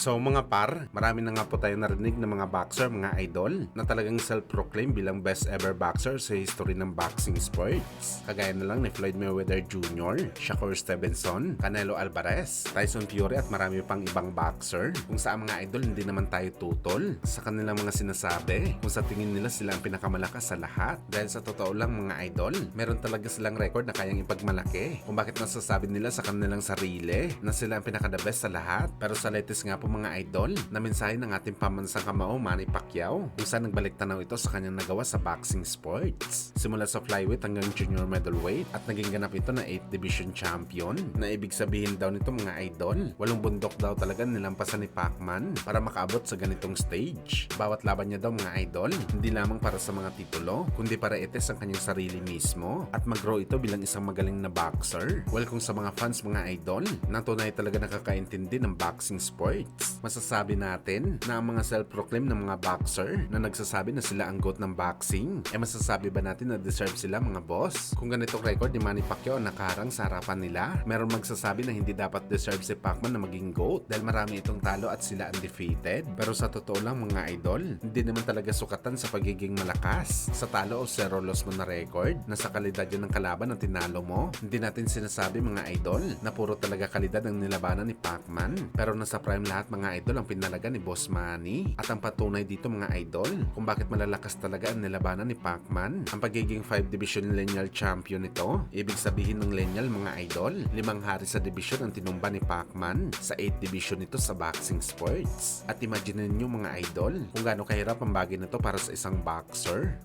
So mga par, marami na nga po tayo narinig ng mga boxer, mga idol, na talagang self-proclaim bilang best ever boxer sa history ng boxing sports. Kagaya na lang ni Floyd Mayweather Jr., Shakur Stevenson, Canelo Alvarez, Tyson Fury at marami pang ibang boxer. Kung sa mga idol, hindi naman tayo tutol sa kanilang mga sinasabi kung sa tingin nila sila ang pinakamalakas sa lahat. Dahil sa totoo lang mga idol, meron talaga silang record na kayang ipagmalaki kung bakit nasasabi nila sa kanilang sarili na sila ang pinaka-the best sa lahat. Pero sa latest nga po mga idol, na mensahe ng ating pamansang kamao Manny Pacquiao kung saan nagbalik tanaw ito sa kanyang nagawa sa boxing sports. Simula sa flyweight hanggang junior middleweight at naging ganap ito na 8th division champion, na ibig sabihin daw nito mga idol, walong bundok daw talaga nilampasan ni Pacman para makaabot sa ganitong stage. Bawat laban niya daw mga idol, hindi lamang para sa mga titulo, kundi para ites ang kanyang sarili mismo at mag-grow ito bilang isang magaling na boxer. Well, kung sa mga fans mga idol, na tunay talaga nakakaintindi ng boxing sports, masasabi natin na ang mga self-proclaim ng mga boxer na nagsasabi na sila ang GOAT ng boxing, masasabi ba natin na deserve sila mga boss? Kung ganitong record ni Manny Pacquiao ang nakaharang sa harapan nila, meron magsasabi na hindi dapat deserve si Pacman na maging GOAT dahil marami itong talo at sila undefeated. Pero sa totoo lang mga idol, hindi naman talaga sukatan sa pagiging malakas sa talo o zero loss mo na record, na sa kalidad yun ng kalaban na tinalo mo. Hindi natin sinasabi mga idol na puro talaga kalidad ang nilabanan ni Pacman, pero nasa prime lahat mga idol ang pinalaga ni Boss Manny. At ang patunay dito mga idol kung bakit malalakas talaga ang nilabanan ni Pacman, ang pagiging 5 division lineal champion nito. Ibig sabihin ng lineal mga idol, 5 hari sa division ang tinumba ni Pacman sa 8 division nito sa boxing sports. At imagine niyo mga idol kung gaano kahirap ang bagay na to para sa isang boxer.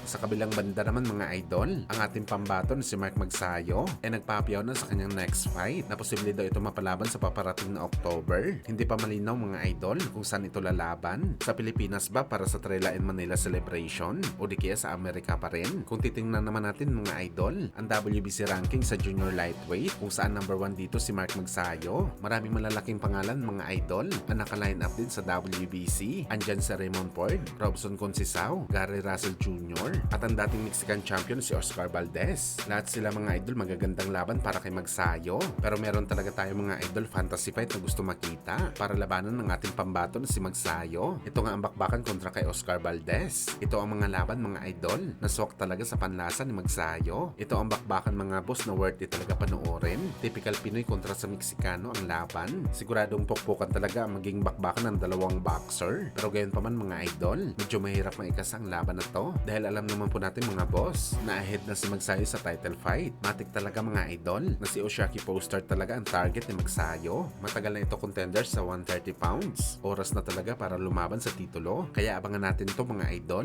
Sa kabilang banda naman mga idol, ang ating pambato na si Mark Magsayo nagpapayaw na sa kanyang next fight na posible daw ito mapalaban sa paparating na October. Hindi pa malinaw mga idol kung saan ito lalaban. Sa Pilipinas ba para sa Trela in Manila celebration o di kaya sa Amerika pa rin? Kung titingnan naman natin mga idol, ang WBC ranking sa junior lightweight kung saan number 1 dito si Mark Magsayo. Maraming malalaking pangalan mga idol ang naka-line up din sa WBC. Andyan si Raymond Ford, Robson Conceição, Gary Russell Jr. at ang dating Mexican champion si Oscar Valdez. Lahat sila mga idol magagandang laban para kay Magsayo. Pero meron talaga tayo mga idol fantasy fight na gusto makita para labanan ng ating pambato na si Magsayo. Ito nga ang bakbakan kontra kay Oscar Valdez. Ito ang mga laban mga idol na swak talaga sa panlasa ni Magsayo. Ito ang bakbakan mga boss na worth it talaga panoorin. Typical Pinoy kontra sa Meksikano ang laban. Siguradong pukpukan talaga ang maging bakbakan ng dalawang boxer. Pero gayon pa man mga idol, medyo mahirap maikas ang laban na to dahil alam naman po natin mga boss na ahead na si Magsayo sa title fight. Matik talaga mga idol na si Oshiaki Poster talaga ang target ni Magsayo. Matagal na ito contender sa 130 pounds. Oras na talaga para lumaban sa titulo. Kaya abangan natin to mga idol.